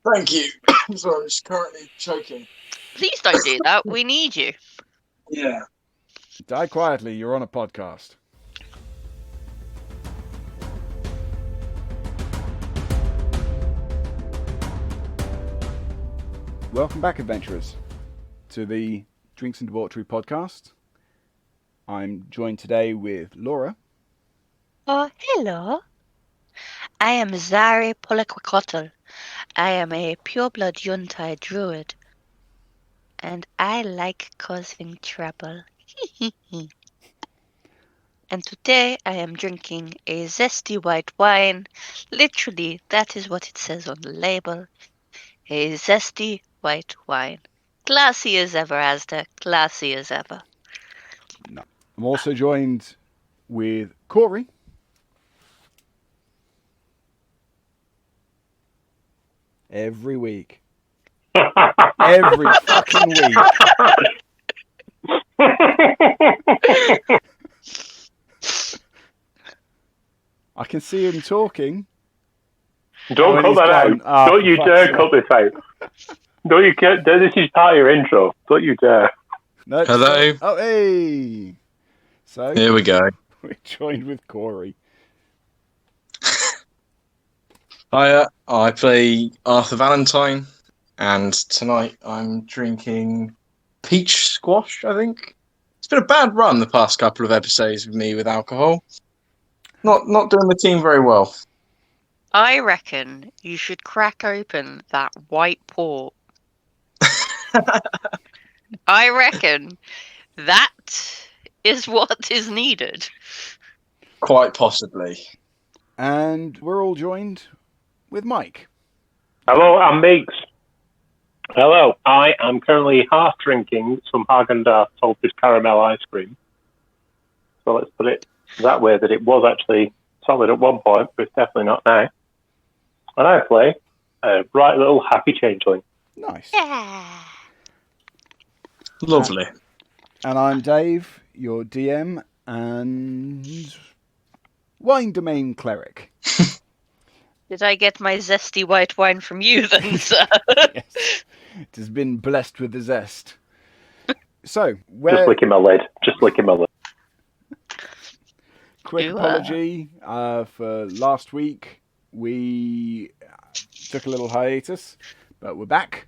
Thank you. So I'm just currently choking. Please don't do that. We need you. Yeah. Die quietly, you're on a podcast. Welcome back, adventurers, to the Drinks and Debauchery podcast. I'm joined today with Laura. Oh, hello. I am Zari Polakwakotl. I am a pureblood Yuntai druid. And I like causing trouble. And today I am drinking a zesty white wine. Literally, that is what it says on the label. A zesty white wine. Classy as ever, Asda. Classy as ever. No. I'm also joined with Corey. Every week. Every fucking week. I can see him talking. Don't cut that out. Don't you dare cut this out. Don't you care? This is part of your intro. Don't you dare. No, Hello. Oh, hey. So Here we go. we're joined with Corey. I play Arthur Valentine, and tonight I'm drinking peach squash, I think. It's been a bad run the past couple of episodes with me with alcohol. Not doing the team very well. I reckon you should crack open that white port. I reckon that is what is needed. Quite possibly. And we're all joined with Mike. Hello, I'm Meeks. Hello, I am currently half drinking some Haagen-Dazs salted caramel ice cream. So let's put it that way that it was actually solid at one point, but it's definitely not now. And I play a bright little happy changeling. Nice. Yeah. Lovely. And I'm Dave, your DM and wine domain cleric. Did I get my zesty white wine from you then, sir? Yes. It has been blessed with the zest. So, Just licking my lid. Quick apology for last week. We took a little hiatus, but we're back.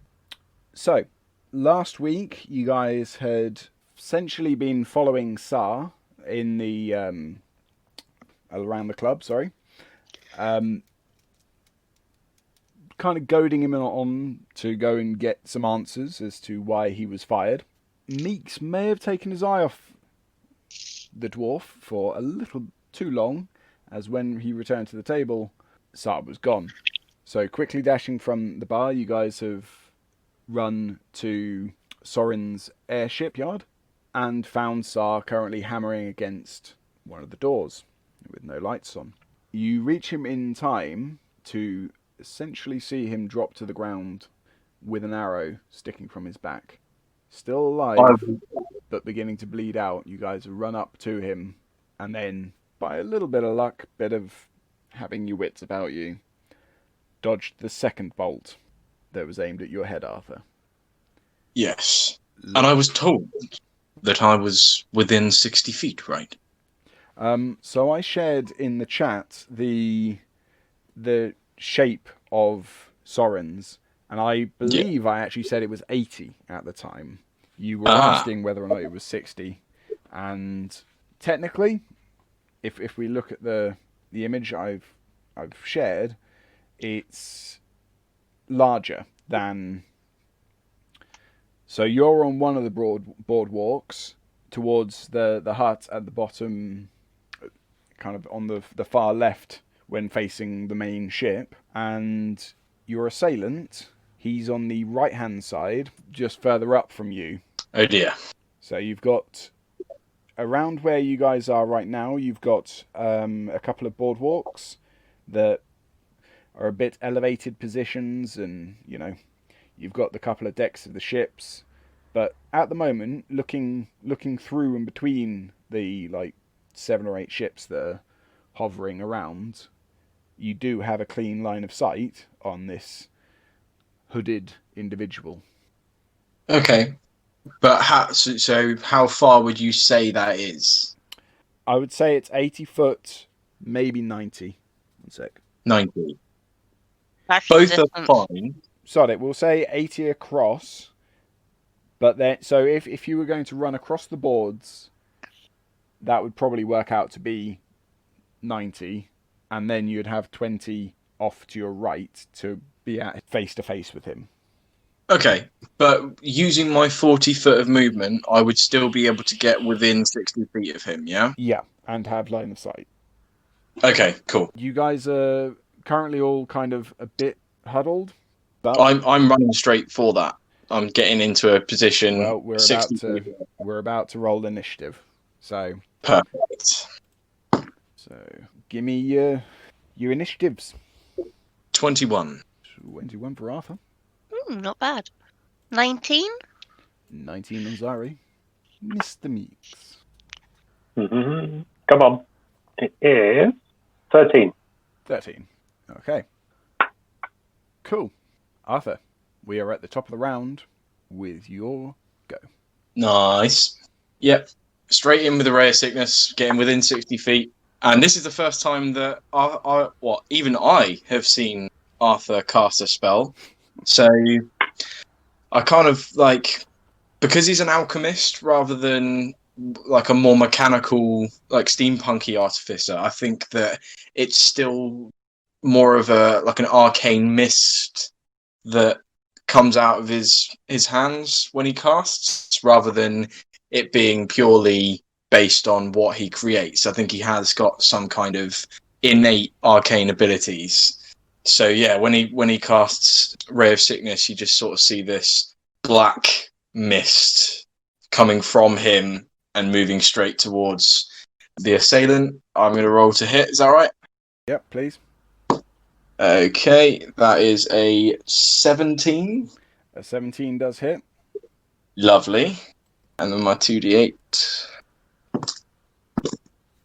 So, last week you guys had essentially been following Sar in the around the club. Kind of goading him on to go and get some answers as to why he was fired. Meeks may have taken his eye off the dwarf for a little too long, as when he returned to the table, Sar was gone. So quickly dashing from the bar, you guys have run to Sorin's air shipyard and found Sar currently hammering against one of the doors with no lights on. You reach him in time to essentially see him drop to the ground with an arrow sticking from his back. Still alive, but beginning to bleed out. You guys run up to him, and then, by a little bit of luck, bit of having your wits about you, dodged the second bolt that was aimed at your head, Arthur. Yes. And I was told that I was within 60 feet, right? So I shared in the chat the shape of Sorin's, and I believe I actually said it was 80 at the time. You were asking whether or not it was 60, and technically, if we look at the image I've shared, it's larger than. So you're on one of the boardwalks towards the hut at the bottom, kind of on the far left when facing the main ship, and your assailant, he's on the right-hand side, just further up from you. Oh dear. So you've got, around where you guys are right now, you've got a couple of boardwalks that are a bit elevated positions, and, you know, you've got the couple of decks of the ships. But at the moment, looking through and between the, 7 or 8 ships that are hovering around, you do have a clean line of sight on this hooded individual. Okay. But so how far would you say that is? I would say it's 80 foot, maybe 90. 1 sec. 90. Actually, Both are distance. fine. Sorry, we'll say 80 across. But then, so if you were going to run across the boards, that would probably work out to be 90, and then you'd have 20 off to your right to be at face to face with him. Okay, but using my 40 foot of movement, I would still be able to get within 60 feet of him, yeah? Yeah, and have line of sight. Okay, cool. You guys are currently all kind of a bit huddled, but I'm running straight for that. I'm getting into a position. well, we're 60 about to roll initiative. So Perfect. give me your initiatives. 21. 21 for Arthur. Not bad. 19? 19 on Zari. Mr. Meeks. Mm-hmm. Come on. It is 13. 13. Okay. Cool. Arthur, we are at the top of the round with your go. Nice. Yep. Straight in with the ray of sickness, getting within 60 feet. And this is the first time that even I have seen Arthur cast a spell. So I kind of because he's an alchemist rather than like a more mechanical, like steampunky artificer, I think that it's still more of an arcane mist that comes out of his hands when he casts, rather than it being purely based on what he creates. I think he has got some kind of innate arcane abilities. So yeah, when he casts Ray of Sickness, you just sort of see this black mist coming from him and moving straight towards the assailant. I'm going to roll to hit. Is that right? Yep, please. Okay, that is a 17. A 17 does hit. Lovely. And then my 2d8.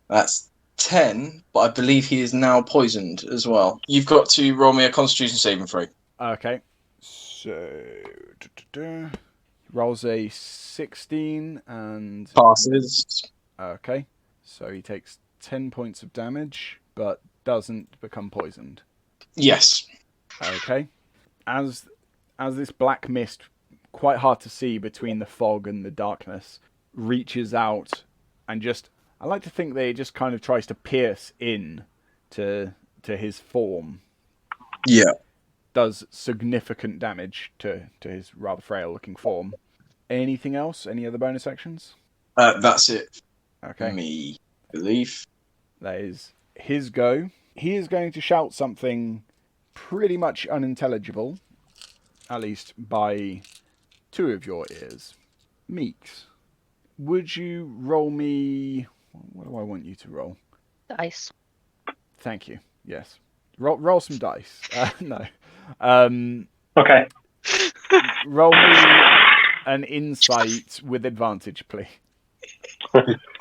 That's 10, but I believe he is now poisoned as well. You've got to roll me a Constitution saving throw. Okay. So rolls a 16 and Passes. okay. So he takes 10 points of damage, but doesn't become poisoned. Yes. Okay. As this black mist, quite hard to see between the fog and the darkness, reaches out and just, I like to think that it just kind of tries to pierce in to his form. Yeah. Does significant damage to his rather frail looking form. Anything else? Any other bonus actions? That's it. Okay. Me, I believe. That is his go. He is going to shout something pretty much unintelligible, at least by 2 of your ears. Meeks, would you roll me... What do I want you to roll? Dice. Thank you. Yes. Roll some dice. No. Okay. Roll me an insight with advantage, please.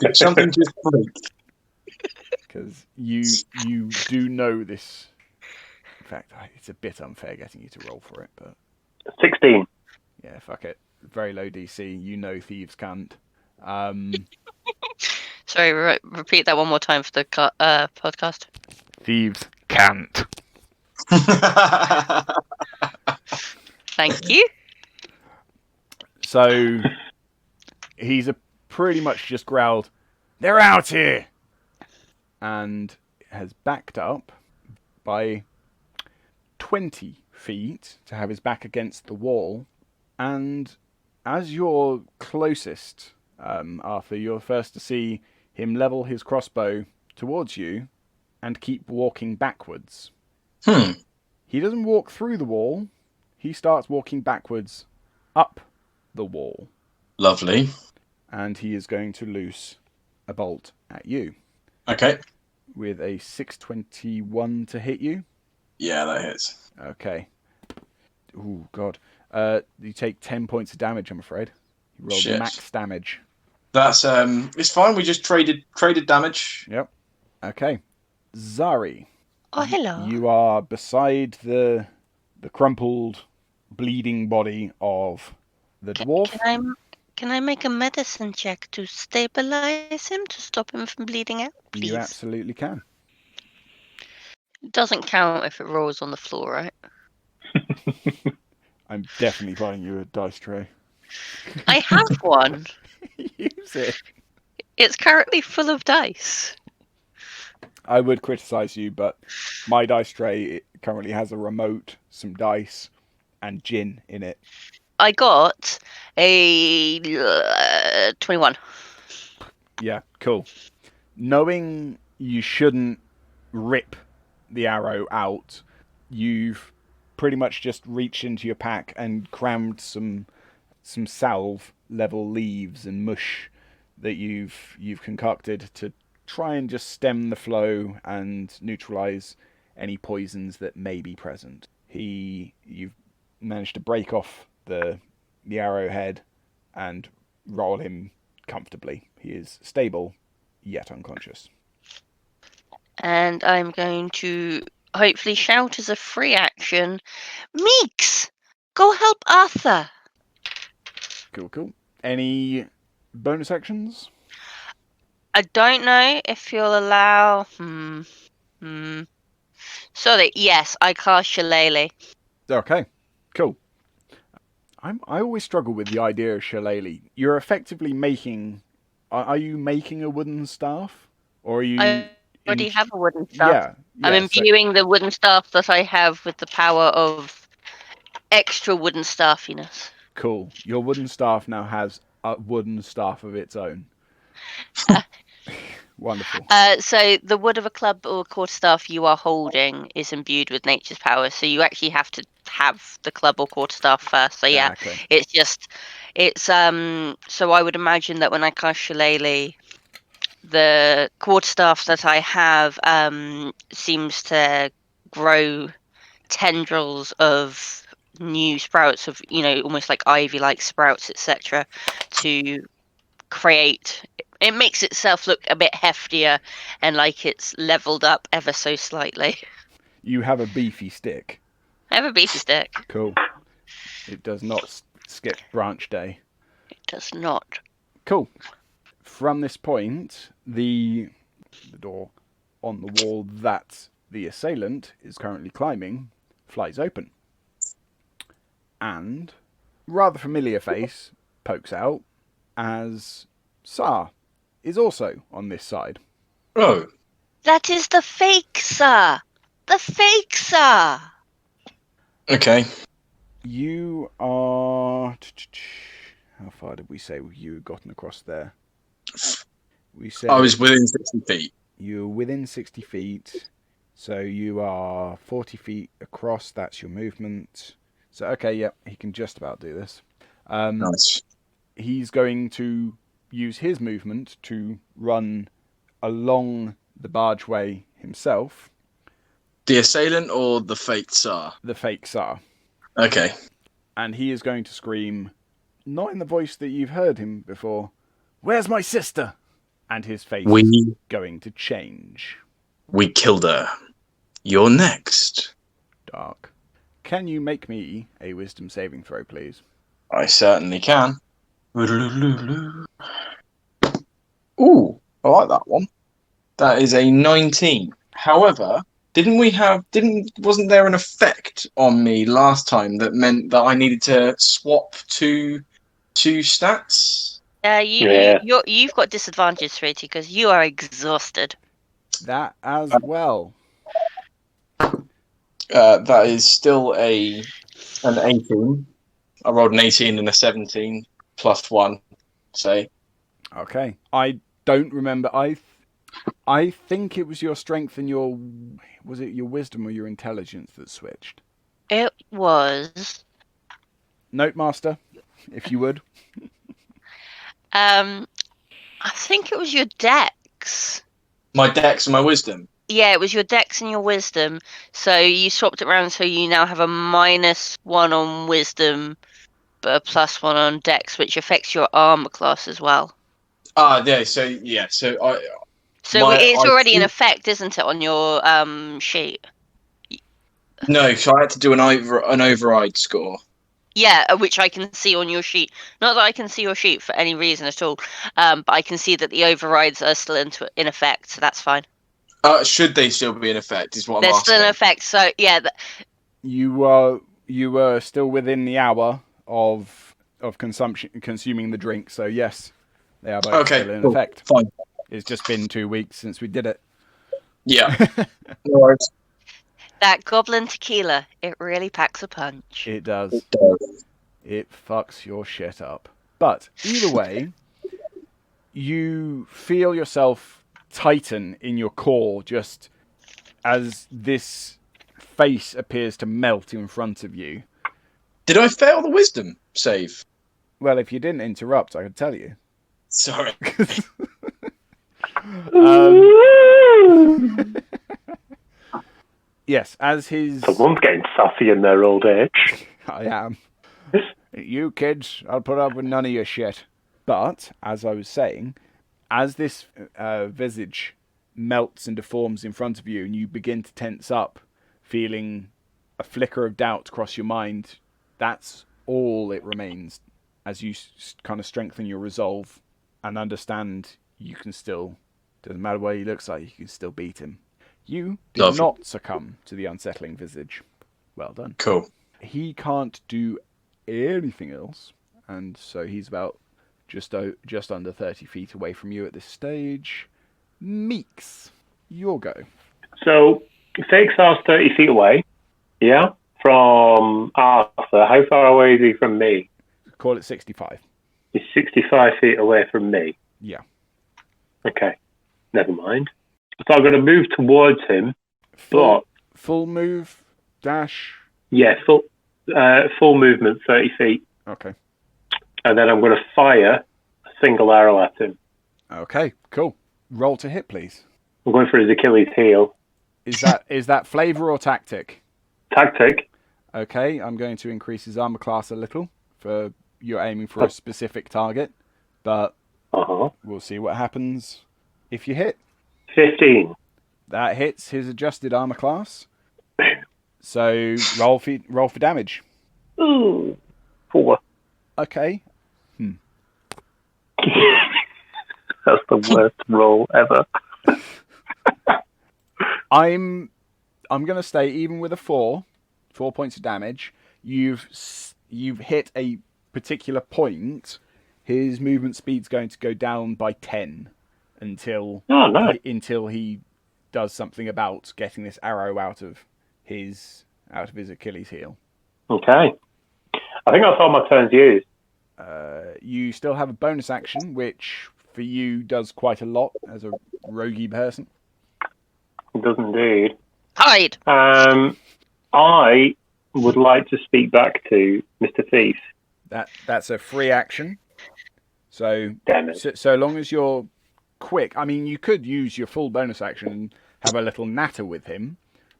Did something just break? Because you do know this. In fact, it's a bit unfair getting you to roll for it, but 16. yeah, fuck it. Very low DC. You know thieves can't. Sorry, repeat that one more time for the podcast. Thieves can't. Thank you. So he's pretty much just growled, "They're out here!" and has backed up by 20 feet to have his back against the wall. And as you're closest, Arthur, you're first to see him level his crossbow towards you and keep walking backwards. He doesn't walk through the wall. He starts walking backwards up the wall. Lovely. And he is going to loose a bolt at you. Okay. With a 621 to hit you. Yeah, that hits. Okay. Oh, God. You take 10 points of damage, I'm afraid. You rolled Shit. max damage. That's it's fine. We just traded damage. Yep. Okay. Zari. Oh, hello. You are beside the crumpled bleeding body of the dwarf. Can I make a medicine check to stabilize him to stop him from bleeding out, please? You absolutely can. It doesn't count if it rolls on the floor, right? I'm definitely buying you a dice tray. I have one. Use it. It's currently full of dice. I would criticize you, but my dice tray currently has a remote, some dice, and gin in it. I got a 21. Yeah, cool. Knowing you shouldn't rip the arrow out, you've pretty much just reached into your pack and crammed some salve level leaves and mush that you've concocted to try and just stem the flow and neutralize any poisons that may be present. You've managed to break off the arrowhead and roll him comfortably. He is stable, yet unconscious. And I'm going to hopefully shout as a free action, Meeks! Go help Arthur! Cool. Any bonus actions? I don't know if you'll allow... Sorry, yes, I cast Shillelagh. Okay, cool. I always struggle with the idea of shillelagh. You're effectively making... Are you making a wooden staff? Or are you... I already have a wooden staff. Yeah. I'm imbuing the wooden staff that I have with the power of extra wooden staffiness. Cool. Your wooden staff now has a wooden staff of its own. Wonderful. So the wood of a club or quarterstaff you are holding is imbued with nature's power. So you actually have to have the club or quarterstaff first. So yeah, Okay. it's so I would imagine that when I cast Shillelagh, the quarterstaff that I have seems to grow tendrils of new sprouts of, almost like ivy-like sprouts, etc., to create. It makes itself look a bit heftier and like it's leveled up ever so slightly. You have a beefy stick. I have a beefy stick. Cool. It does not skip branch day. It does not. Cool. From this point, the door on the wall that the assailant is currently climbing flies open. And rather familiar face pokes out as Sar is also on this side. Oh, That is the fake, sir. The fake, sir. okay. You are... How far did we say you had gotten across there? We said I was within 60 feet. you're within 60 feet, so you are 40 feet across. That's your movement. So, okay, yeah, he can just about do this. Nice. He's going to use his movement to run along the bargeway himself, The assailant or the fake Tsar? the fake Tsar. Okay. And he is going to scream, not in the voice that you've heard him before, "Where's my sister?" And his face is going to change. We killed her. You're next. Dark. Can you make me a wisdom saving throw, please? I certainly can. Ooh, I like that one. That is a 19. However, wasn't there an effect on me last time that meant that I needed to swap two stats? You've got disadvantage, Sweetie, because you are exhausted. That as well. That is still an 18. I rolled an 18 and a 17 plus 1, say. Okay. I don't remember. I think it was your strength and was it your wisdom or your intelligence that switched? It was. Notemaster, if you would. I think it was your dex. My dex and my wisdom. Yeah, it was your dex and your wisdom. So you swapped it around, so you now have a -1 on wisdom, but a +1 on dex, which affects your armor class as well. Yeah. So It's already in effect, isn't it, on your sheet? No, so I had to do an override score. Yeah, which I can see on your sheet. Not that I can see your sheet for any reason at all, but I can see that the overrides are still in effect, so that's fine. Should they still be in effect? Is what They're I'm still in asking. effect, so yeah. You were still within the hour of consuming the drink, so yes, they are both Okay, still in cool. effect. Fine. It's just been 2 weeks since we did it. Yeah. No worries. That goblin tequila, it really packs a punch. It does. It fucks your shit up. But either way, you feel yourself tighten in your core just as this face appears to melt in front of you. Did I fail the wisdom save? Well, if you didn't interrupt, I could tell you. Sorry. Yes, as his... Someone's getting sassy in their old age. I am. You kids, I'll put up with none of your shit. But, as I was saying, as this visage melts and deforms in front of you and you begin to tense up, feeling a flicker of doubt cross your mind, that's all it remains as you kind of strengthen your resolve and understand you can still, doesn't matter what he looks like, you can still beat him. You did Lovely. not succumb to the unsettling visage. Well done. Cool. He can't do anything else, and so he's about just under 30 feet away from you at this stage. Meeks, your go. So, Fixar's 30 feet away, yeah, from Arthur. How far away is he from me? Call it 65. He's 65 feet away from me. Yeah. Okay, never mind. So I'm going to move towards him, but... Full move, dash? Yeah, full movement, 30 feet. Okay. And then I'm going to fire a single arrow at him. Okay, cool. Roll to hit, please. I'm going for his Achilles heel. Is that flavor or tactic? Tactic. Okay, I'm going to increase his armor class a little. For you're aiming for a specific target, but we'll see what happens if you hit. 15. That hits his adjusted armor class. So roll for damage. Ooh, 4. Okay. That's the worst roll ever. I'm gonna stay even with a 4 points of damage. You've hit a particular point. His movement speed's going to go down by 10 until he does something about getting this arrow out of his Achilles heel. Okay. I think that's all my turns used. You still have a bonus action, which for you does quite a lot as a roguey person. It does indeed. Hide! I would like to speak back to Mr. Thief. That's a free action. So, Damn it. so long as you're quick, I mean, you could use your full bonus action and have a little natter with him,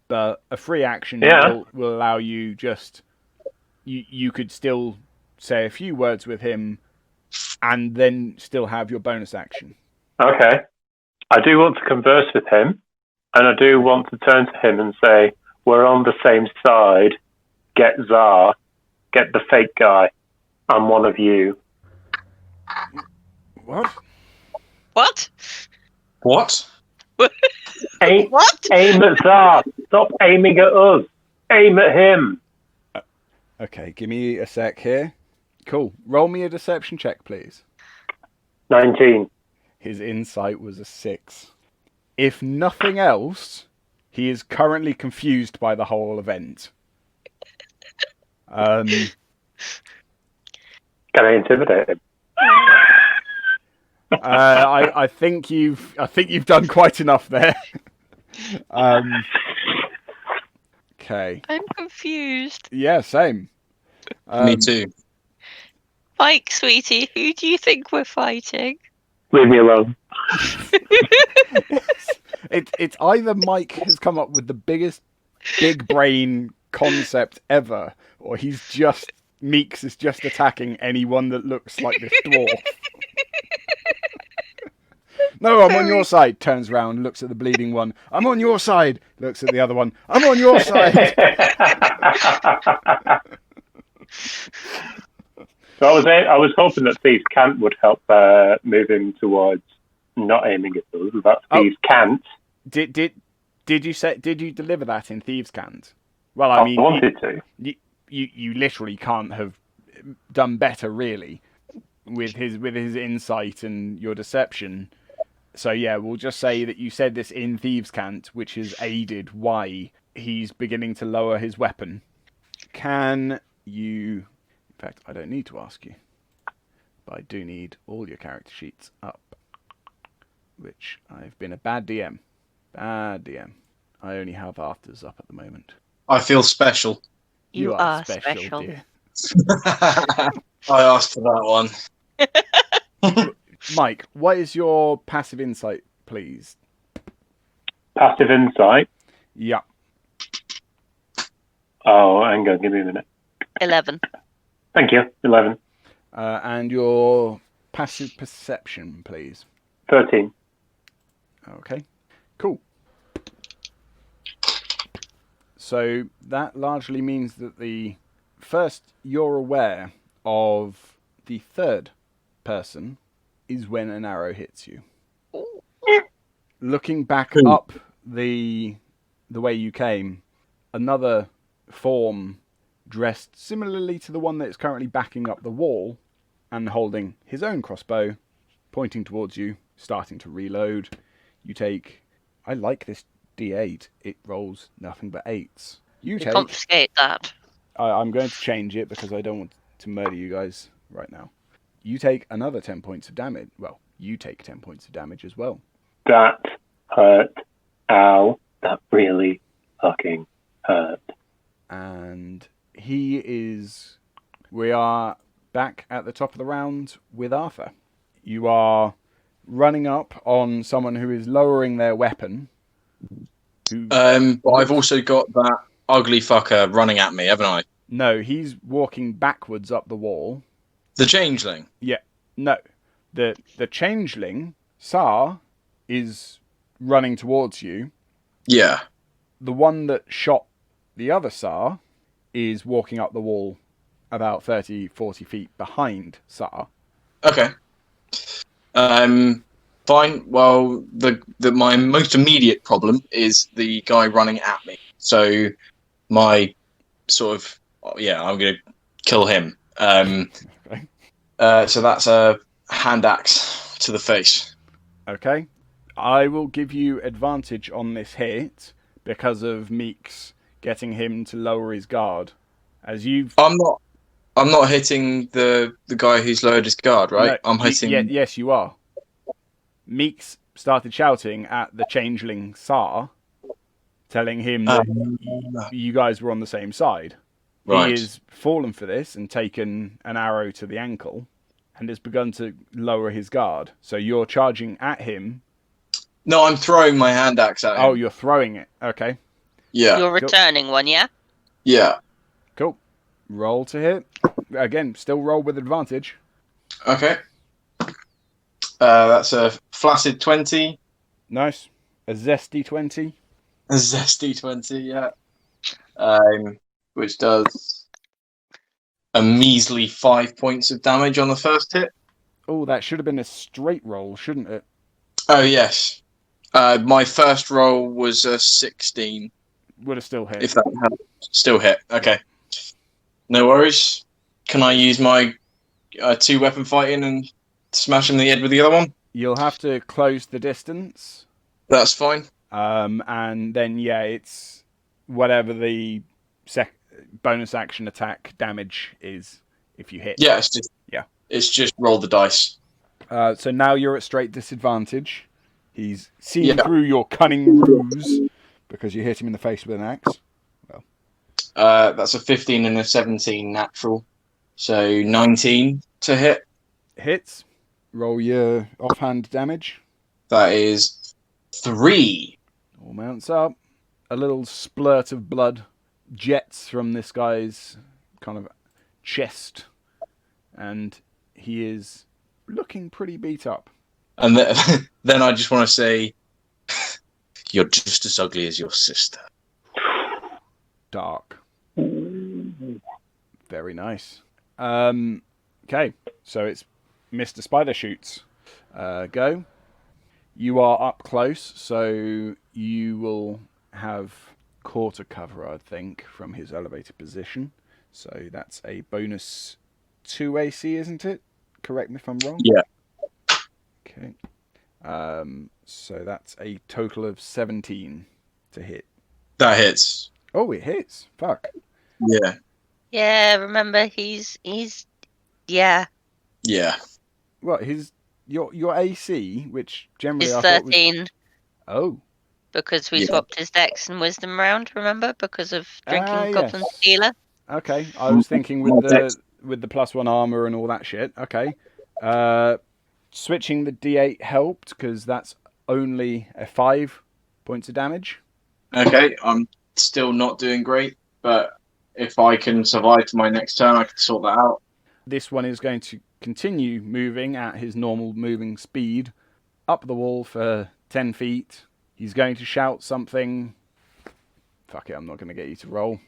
but a free action will allow you just... You could still say a few words with him and then still have your bonus action. Okay. I do want to converse with him, and I do want to turn to him and say, we're on the same side. Get Tsar. Get the fake guy. I'm one of you. What? What? What? What? Aim at Tsar. Stop aiming at us. Aim at him. Okay, give me a sec here. Cool. Roll me a deception check, please. 19. His insight was a 6. If nothing else, he is currently confused by the whole event. Can I intimidate him? I think you've done quite enough there. Okay. I'm confused. Yeah, same. Me too. Mike, sweetie, who do you think we're fighting? Leave me alone. It's either Mike has come up with the biggest big brain concept ever, or Meeks is just attacking anyone that looks like this dwarf. No, I'm on your side. Turns around, looks at the bleeding one. I'm on your side. Looks at the other one. I'm on your side. So I was hoping that Thieves' Cant would help move him towards not aiming at us. That's Thieves' Cant. Did you deliver that in Thieves' Cant? Well, I I mean, wanted to. you literally can't have done better, really, with his insight and your deception. So yeah, we'll just say that you said this in Thieves' Cant, which has aided why he's beginning to lower his weapon. Can you... In fact, I don't need to ask you, but I do need all your character sheets up, which I've been a bad DM. Bad DM. I only have afters up at the moment. I feel special. You are special. dear. I asked for that one. Mike, what is your passive insight, please? Passive insight. Yeah. Oh, hang on, give me a minute. 11. Thank you. 11. And your passive perception, please. 13. Okay. Cool. So that largely means that you're aware of the third person is when an arrow hits you. Looking back up the way you came, another form dressed similarly to the one that's currently backing up the wall and holding his own crossbow, pointing towards you, starting to reload. You take... I like this D8. It rolls nothing but 8s. You take... Confiscate that. I'm going to change it because I don't want to murder you guys right now. You take another 10 points of damage. Well, you take 10 points of damage as well. That hurt. Ow. That really fucking hurt. And we are back at the top of the round with Arthur. You are running up on someone who is lowering their weapon. But I've also got that ugly fucker running at me, haven't I? No, he's walking backwards up the wall. The changeling. Yeah, no. The changeling, Sar, is running towards you. Yeah. The one that shot the other Sar is walking up the wall about 30, 40 feet behind Sar. Okay. Fine. Well, my most immediate problem is the guy running at me. So my sort of I'm going to kill him. Okay. So that's a hand axe to the face. Okay. I will give you advantage on this hit because of Meeks getting him to lower his guard. As you've... I'm not hitting the guy who's lowered his guard, right? No, I'm hitting... yes, you are. Meeks started shouting at the changeling Sar, telling him that you guys were on the same side. Right. He has fallen for this and taken an arrow to the ankle and has begun to lower his guard. So you're charging at him. No, I'm throwing my hand axe at him. Oh, you're throwing it. Okay. Yeah. You're returning one, yeah? Yeah. Cool. Roll to hit. Again, still roll with advantage. Okay. That's a flaccid 20. Nice. A zesty 20. A zesty 20, yeah. Which does a measly 5 points of damage on the first hit. Oh, that should have been a straight roll, shouldn't it? Oh, yes. My first roll was a 16. Would have still hit. If that had still hit. Okay. No worries. Can I use my 2-weapon fighting and smash him in the head with the other one? You'll have to close the distance. That's fine. And then, it's whatever the bonus action attack damage is if you hit. Yeah, it's just roll the dice. So now you're at straight disadvantage. He's seen through your cunning ruse because you hit him in the face with an axe. Well, that's a 15 and a 17 natural. So 19 to hit. Hits. Roll your offhand damage. That is 3. All mounts up. A little splurt of blood jets from this guy's kind of chest. And he is looking pretty beat up. And then I just want to say, you're just as ugly as your sister. Dark. Very nice. Okay, so it's Mr. Spider Shoots. Go. You are up close, so you will have quarter cover, I think, from his elevated position. So that's a bonus 2 AC, isn't it? Correct me if I'm wrong. Yeah. Okay. So that's a total of 17 to hit. That hits. Oh, it hits. Fuck. Yeah. Yeah, remember he's yeah, Yeah. What your AC, which generally he's I thought was 13 oh because we Yeah. swapped his dex and wisdom round, remember? Because of drinking Goblin yes. Stealer. Okay, I was thinking with the +1 armor and all that shit. Okay, switching the D8 helped because that's only a 5 points of damage. Okay, I'm still not doing great, but if I can survive to my next turn, I can sort that out. This one is going to continue moving at his normal moving speed up the wall for 10 feet. He's going to shout something. Fuck it, I'm not going to get you to roll.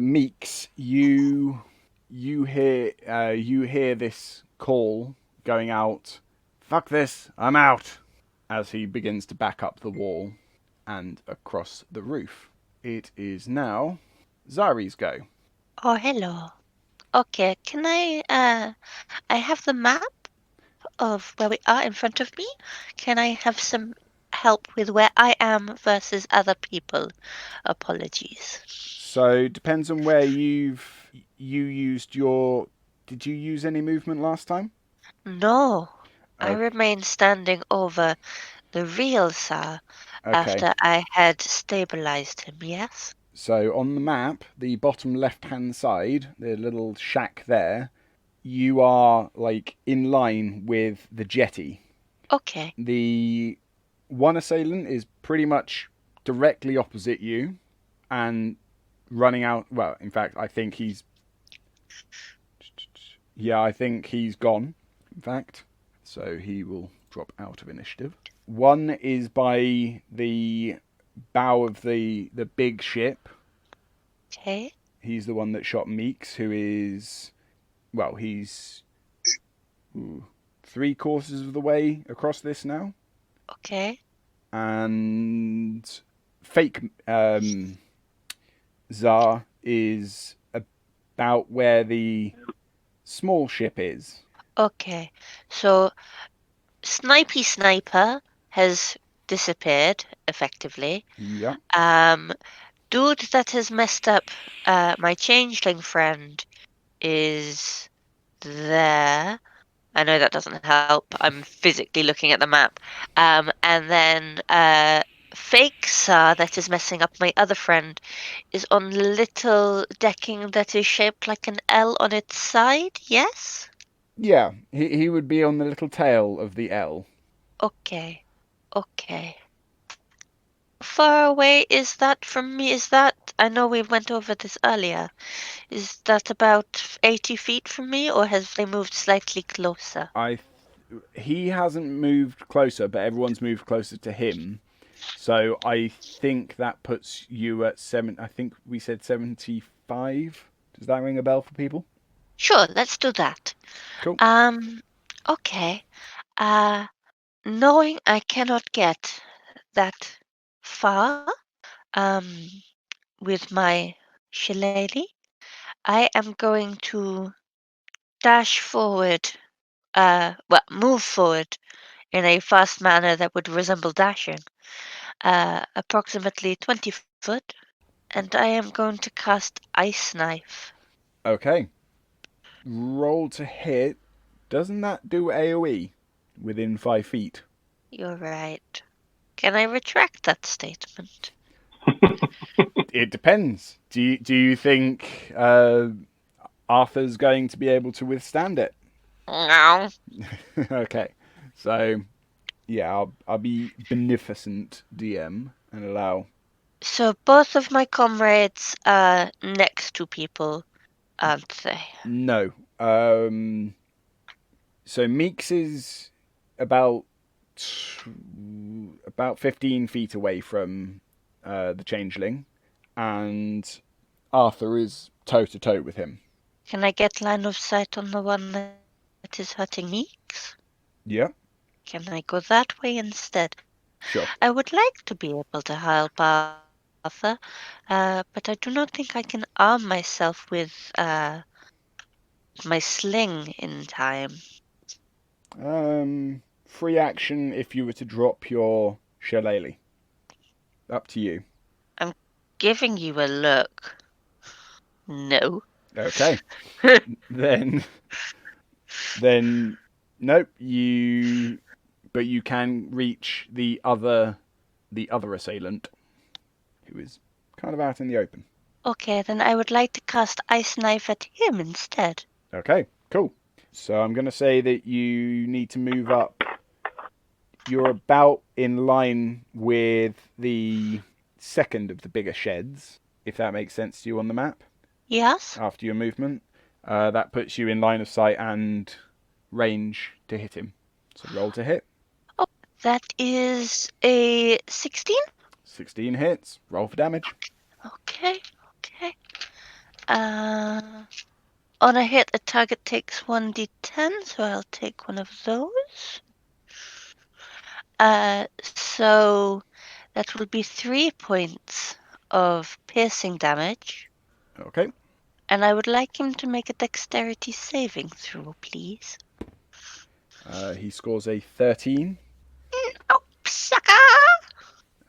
Meeks, you hear this call going out. Fuck this, I'm out. As he begins to back up the wall and across the roof. It is now Zari's go. Oh, hello. Okay, can I have the map of where we are in front of me? Can I have some help with where I am versus other people? Apologies. So depends on where you used your. Did you use any movement last time? No, I Okay. remained standing over the real Tsar after I had stabilized him, yes? So on the map, the bottom left-hand side, the little shack there, you are like in line with the jetty. Okay. The one assailant is pretty much directly opposite you and running out. Well, in fact, I think he's. Yeah, I think he's gone, in fact. So he will drop out of initiative. One is by the bow of the big ship. Okay. He's the one that shot Meeks, who is. Well, he's 3/4 of the way across this now. Okay. And fake Tsar is about where the small ship is. Okay. So Snipey Sniper has disappeared effectively. Yeah. Dude that has messed up my changeling friend is there. I know that doesn't help. I'm physically looking at the map. And then fake Tsar that is messing up my other friend is on little decking that is shaped like an L on its side, yes? Yeah, he would be on the little tail of the L. Okay. Okay. How far away is that from me? Is that, I know we went over this earlier, is that about 80 feet from me, or has they moved slightly closer? He hasn't moved closer, but everyone's moved closer to him. So I think that puts you at 7. I think we said 75. Does that ring a bell for people? Sure, let's do that. Cool. Okay. Knowing I cannot get that far, with my shillelagh, I am going to dash forward, move forward in a fast manner that would resemble dashing, approximately 20 foot, and I am going to cast Ice Knife. Okay. Roll to hit. Doesn't that do AoE within 5 feet? You're right. Can I retract that statement? It depends. Do you think Arthur's going to be able to withstand it? No. Okay. So, yeah, I'll be beneficent DM and allow. So both of my comrades are next to people, aren't they? No. So Meeks is about 15 feet away from the changeling, and Arthur is toe to toe with him. Can I get line of sight on the one that is hurting Meeks? Yeah, Can I go that way instead? sure. I would like to be able to help Arthur, but I do not think I can arm myself with my sling in time. Free action if you were to drop your shillelagh. Up to you. I'm giving you a look. No. Okay. then nope, but you can reach the other assailant, who is kind of out in the open. Okay, then I would like to cast Ice Knife at him instead. Okay, cool. So I'm going to say that you need to move up. You're about in line with the second of the bigger sheds, if that makes sense to you on the map. Yes? After your movement, that puts you in line of sight and range to hit him. So roll to hit. Oh, that is a 16? 16 hits. Roll for damage. Okay. On a hit, a target takes 1d10, so I'll take one of those. So that will be 3 points of piercing damage. Okay. And I would like him to make a dexterity saving throw, please. He scores a 13. Oh, sucker!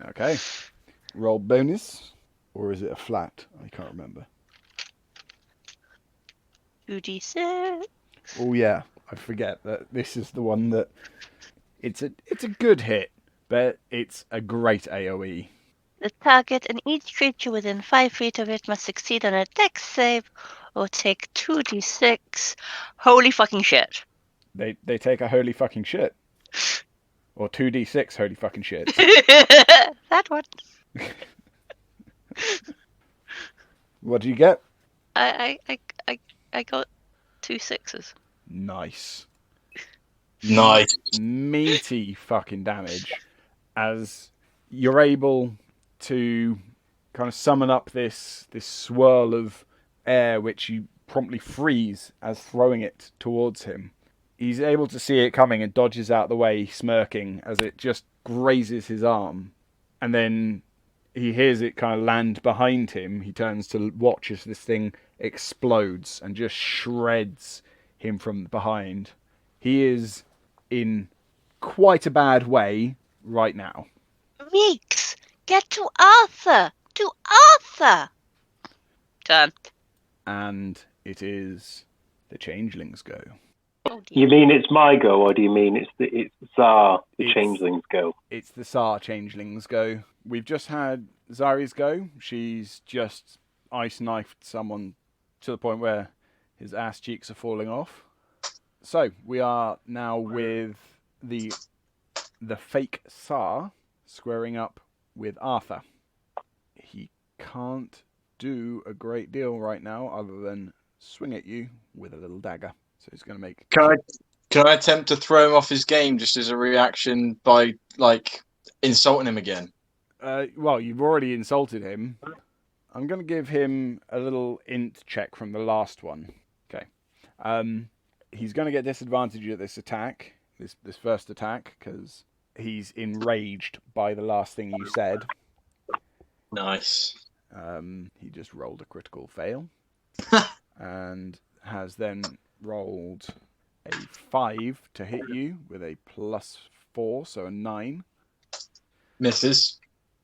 Okay. Roll bonus. Or is it a flat? I can't remember. 2d6. Oh yeah, I forget that this is the one that it's a good hit, but it's a great AoE. The target and each creature within 5 feet of it must succeed on a dex save or take 2d6. Holy fucking shit. They take a holy fucking shit. Or 2d6 holy fucking shits. That one. What do you get? I got 2 6s. Nice. Nice. Meaty fucking damage as you're able to kind of summon up this swirl of air which you promptly freeze as throwing it towards him. He's able to see it coming and dodges out the way, smirking as it just grazes his arm. And then he hears it kind of land behind him. He turns to watch as this thing explodes and just shreds him from behind. He is in quite a bad way right now. Meeks, get to Arthur! To Arthur! Turn. And it is the changelings go. Oh dear. You mean it's my go, or do you mean it's Tsar, the It's- changelings go? It's the Tsar changelings go. We've just had Zari's go. She's just ice knifed someone to the point where his ass cheeks are falling off. So we are now with the fake Tsar squaring up with Arthur. He can't do a great deal right now other than swing at you with a little dagger. So he's going to make... Can I attempt to throw him off his game just as a reaction by insulting him again? Well, you've already insulted him. I'm going to give him a little int check from the last one. Okay. He's going to get disadvantage at this attack, this first attack, because he's enraged by the last thing you said. Nice. He just rolled a critical fail. And has then rolled a 5 to hit you with a +4, so a 9. Misses.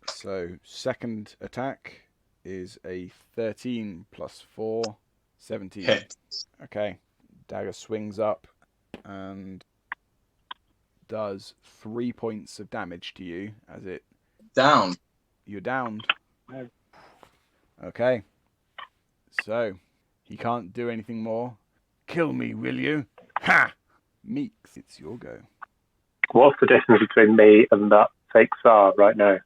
So second attack is a 13 +4, 17. Hit. Okay. Dagger swings up and does 3 points of damage to you as it... Down. You're downed. Okay. So, he can't do anything more. Kill me, will you? Ha! Meeks, it's your go. What's the distance between me and that fake Tsar right now?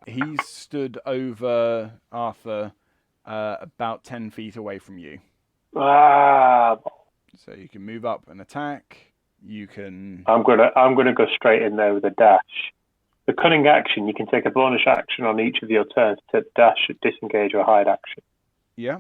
He's stood over Arthur about 10 feet away from you. Ah, So you can move up and attack. You can... I'm gonna go straight in there with a dash. The cunning action, you can take a bonus action on each of your turns to dash, disengage, or hide action. Yeah.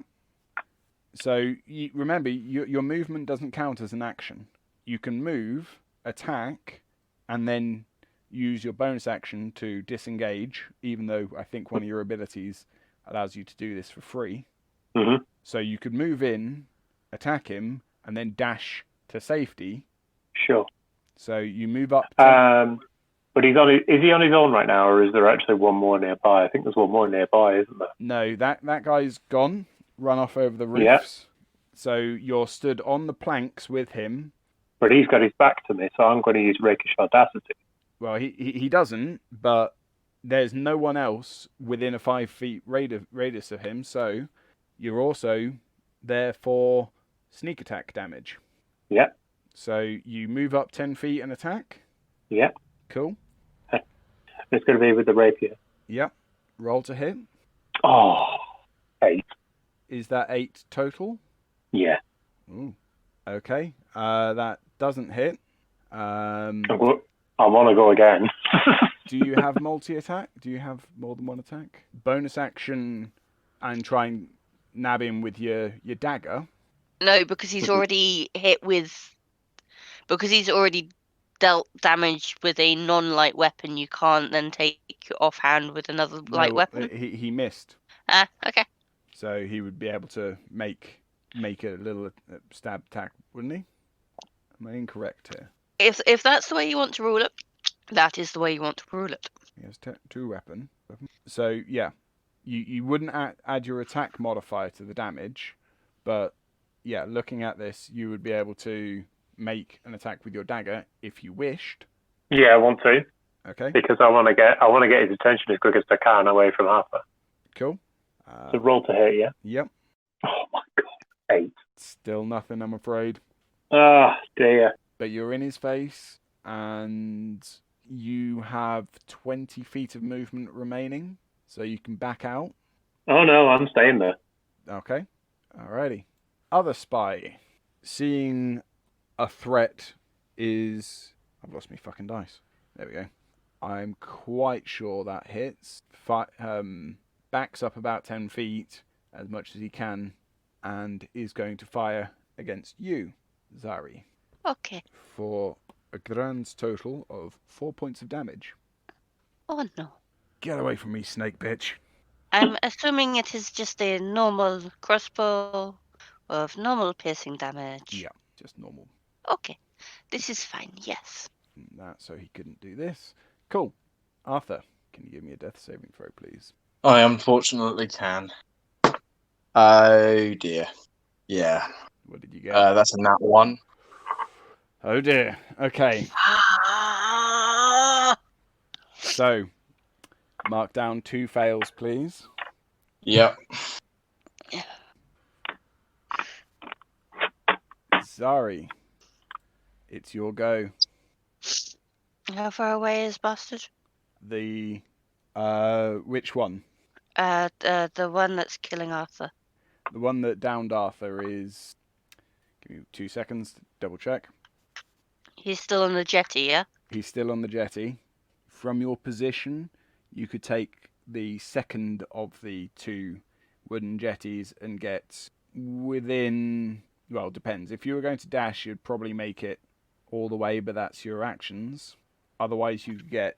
So remember, your movement doesn't count as an action. You can move, attack, and then use your bonus action to disengage, even though I think one of your abilities allows you to do this for free. Mm-hmm. So you could move in, attack him, and then dash to safety. Sure. So you move up. But is he on his own right now, or is there actually one more nearby? I think there's one more nearby, isn't there? No, that guy's gone. Run off over the roofs. Yeah. So you're stood on the planks with him. But he's got his back to me, so I'm going to use rakish audacity. Well, he doesn't, but there's no one else within a 5 feet radius of him, so you're also there for sneak attack damage. Yeah. So you move up 10 feet and attack. Yeah. Cool. It's going to be with the rapier. Yep. Roll to hit. Oh, 8. Is that 8 total? Yeah. Ooh. Okay. That doesn't hit. I want to go again. Do you have multi-attack? Do you have more than one attack? Bonus action and try and nab him with your dagger. No, because he's already hit with... Because he's already dealt damage with a non-light weapon, you can't then take it offhand with another light weapon? He missed. Ah, okay. So he would be able to make a little stab attack, wouldn't he? Am I incorrect here? If that's the way you want to rule it, that is the way you want to rule it. He has 2 weapon. So yeah, you wouldn't add your attack modifier to the damage, but yeah, looking at this, you would be able to make an attack with your dagger if you wished. Yeah, I want to. Okay. Because I want to get his attention as quick as I can away from Arthur. Cool. So roll to hit, yeah? Yep. Oh my god, 8. Still nothing, I'm afraid. Ah, dear. But you're in his face, and you have 20 feet of movement remaining, so you can back out. Oh no, I'm staying there. Okay. Alrighty. Other spy. Seeing a threat is... I've lost my fucking dice. There we go. I'm quite sure that hits. Backs up about 10 feet, as much as he can, and is going to fire against you, Zari. Okay. For a grand total of 4 points of damage. Oh no. Get away from me, snake bitch. I'm assuming it is just a normal crossbow of normal piercing damage. Yeah, just normal. Okay. This is fine, yes. That so he couldn't do this. Cool. Arthur, can you give me a death saving throw, please? I unfortunately can. Oh dear. Yeah. What did you get? That's a nat 1. Oh dear. Okay. So, mark down 2 fails, please. Yep. Zari, it's your go. How far away is Bastard? The which one? The one that's killing Arthur. The one that downed Arthur is... Give me 2 seconds to double check. He's still on the jetty, yeah? He's still on the jetty. From your position, you could take the second of the 2 wooden jetties and get within... Well, depends. If you were going to dash, you'd probably make it all the way, but that's your actions. Otherwise, you could get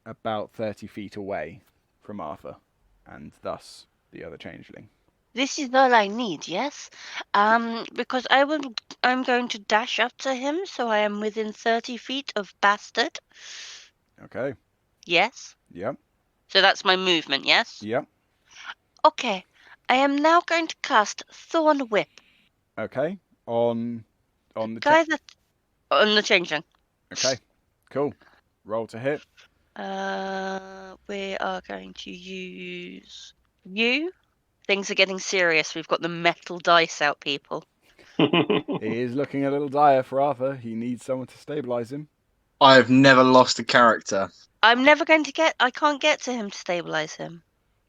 about 30 feet away from Arthur, and thus the other changeling. This is all I need, yes? Because I'm going to dash up to him, so I am within 30 feet of Bastard. Okay. Yes? Yep. So that's my movement, yes? Yep. Okay. I am now going to cast Thorn Whip. Okay. On the Guy that... On the changeling. Okay. Cool. Roll to hit. We are going to use you. Things are getting serious. We've got the metal dice out, people. He is looking a little dire for Arthur. He needs someone to stabilize him. I have never lost a character. I'm never going to get... I can't get to him to stabilize him.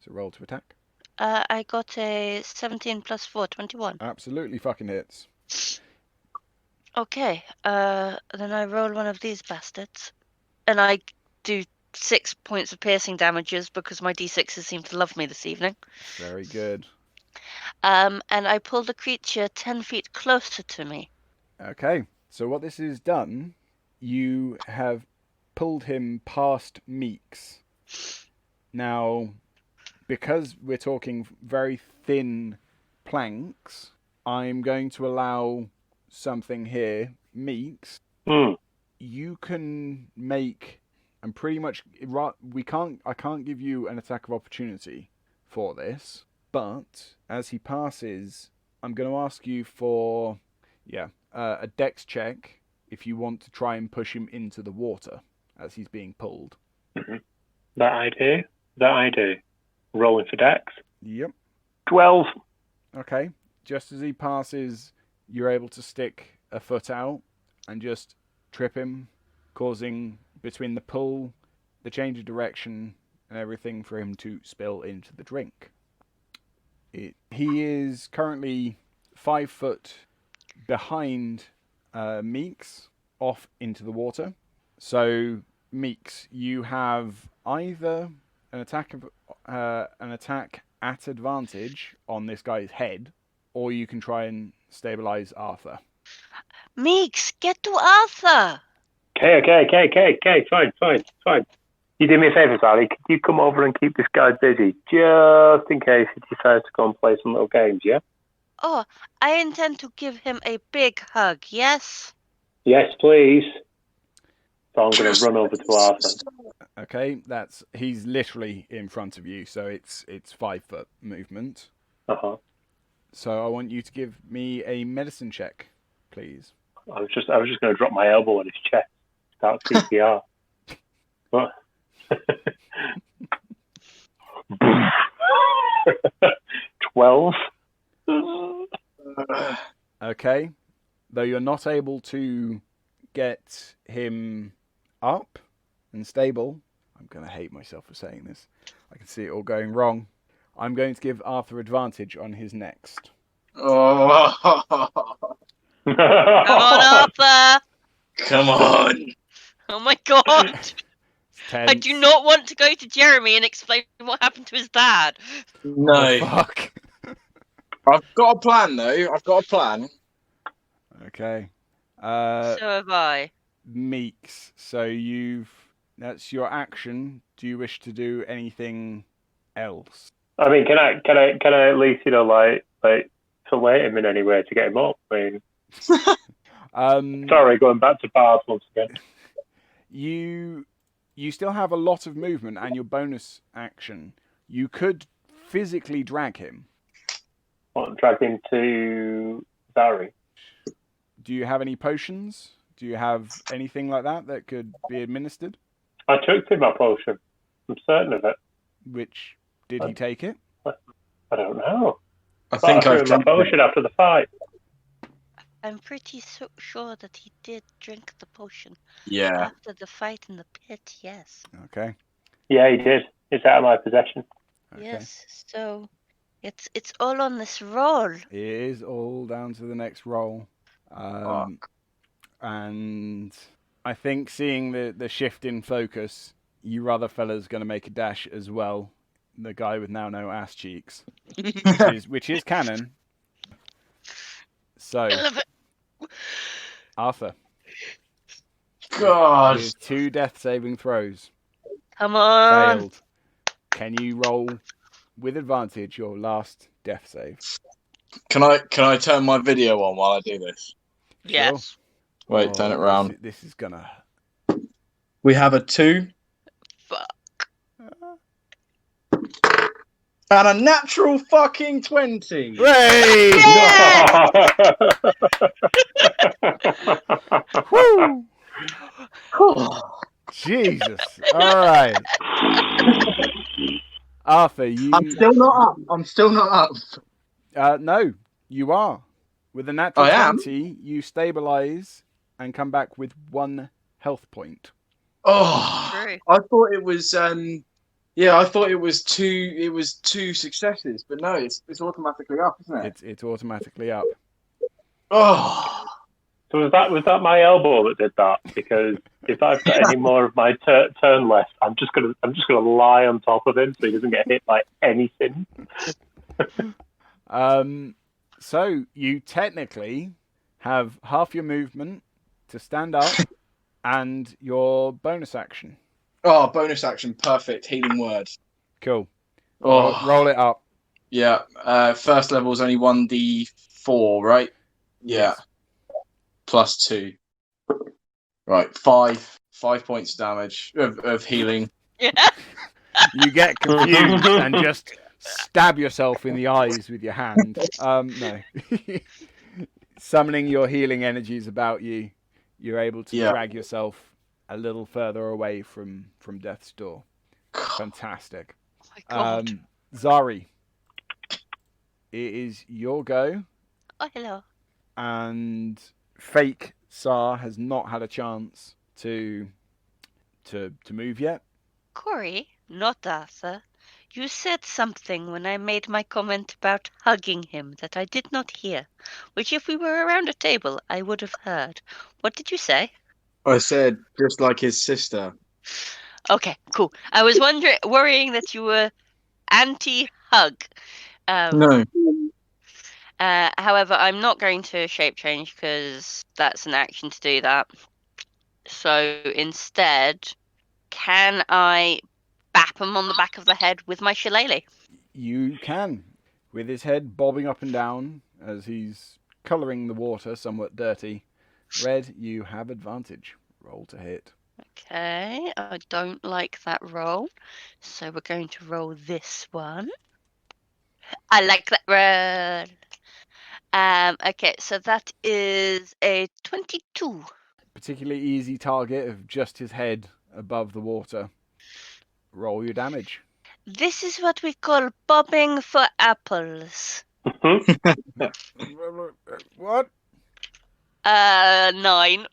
So roll to attack. I got a 17 plus 4, 21. Absolutely fucking hits. Okay, then I roll one of these bastards. And I do 6 points of piercing damages because my d6s seem to love me this evening. Very good. And I pull the creature 10 feet closer to me. Okay, so what this has done, you have pulled him past Meeks. Now, because we're talking very thin planks, I'm going to allow something here. Meeks, you can make, and pretty much, I can't give you an attack of opportunity for this, but as he passes, I'm going to ask you for, a dex check if you want to try and push him into the water as he's being pulled. Mm-hmm. That I do. Rolling for dex. Yep. 12. Okay. Just as he passes, you're able to stick a foot out and just trip him, causing between the pull, the change of direction, and everything for him to spill into the drink. He is currently 5 foot behind Meeks, off into the water. So, Meeks, you have either an attack at advantage on this guy's head, or you can try and stabilize Arthur. Meeks, get to Arthur! Okay, fine. You do me a favour, Sally. Could you come over and keep this guy busy, just in case he decides to go and play some little games, yeah? Oh, I intend to give him a big hug, yes? Yes, please. So I'm going to run over to Arthur. Okay, he's literally in front of you, so it's 5 foot movement. Uh-huh. So I want you to give me a medicine check, please. I was just going to drop my elbow on his chest, start CPR. What? 12. Okay, though you're not able to get him up and stable. I'm going to hate myself for saying this. I can see it all going wrong. I'm going to give Arthur advantage on his next. Oh, Come on, Arthur! come on. Oh my god! I do not want to go to Jeremy and explain what happened to his dad. No. Oh, fuck. I've got a plan, though. I've got a plan. Okay. So have I. Meeks, so that's your action. Do you wish to do anything else? I mean, can I at least, like fillet him in any way to get him up? I mean, sorry, going back to bars once again. You still have a lot of movement and your bonus action. You could physically drag him. What, drag him to Zari? Do you have any potions? Do you have anything like that could be administered? I took him my potion. I'm certain of it. Which, did he take it? I don't know. I think I've my potion after the fight. I'm pretty sure that he did drink the potion. Yeah. After the fight in the pit, yes. Okay. Yeah, he did. It's out of my possession. Okay. Yes, so it's all on this roll. It is all down to the next roll. And I think seeing the shift in focus, you other fella's going to make a dash as well. The guy with now no ass cheeks, which is canon. So, Arthur. God. With 2 death saving throws. Come on. Failed. Can you roll with advantage your last death save? Can I turn my video on while I do this? Yes. Wait, turn it round. This is gonna. We have a 2. Fuck. And a natural fucking 20. Hooray! Woo! Jesus. All right. Arthur, you. I'm still not up. No, you are. With a natural I am? 20, you stabilize and come back with 1 health point. Oh, True. I thought it was. I thought it was 2. It was 2 successes, but no, it's automatically up, isn't it? It's automatically up. Oh. So was that my elbow that did that? Because if I've got any more of my turn left, I'm just gonna lie on top of him so he doesn't get hit by anything. So you technically have half your movement to stand up and your bonus action. Oh, bonus action, perfect. Healing word. Cool. Oh, Roll it up. yeah. First level is only 1d4, right? Yes. Yeah. +2. Right, 5 points of damage of healing. You get confused and just stab yourself in the eyes with your hand. No. Summoning your healing energies about you, you're able to drag yourself a little further away from death's door. Fantastic. Oh my god. Zari, it is your go, Oh, hello. and fake Sar has not had a chance to move yet. Corey, not Arthur. You said something when I made my comment about hugging him that I did not hear, which if we were around a table I would have heard. What did you say? I said just like his sister. Okay, cool. I was worrying that you were anti-hug. No. However, I'm not going to shape change because that's an action to do that. So instead, can I bap him on the back of the head with my shillelagh? You can, with his head bobbing up and down as he's colouring the water somewhat dirty. Red, you have advantage. Roll to hit. Okay, I don't like that roll, so we're going to roll this one. I like that roll. Okay, so that is a 22. Particularly easy target of just his head above the water. Roll your damage. This is what we call bobbing for apples. What? 9.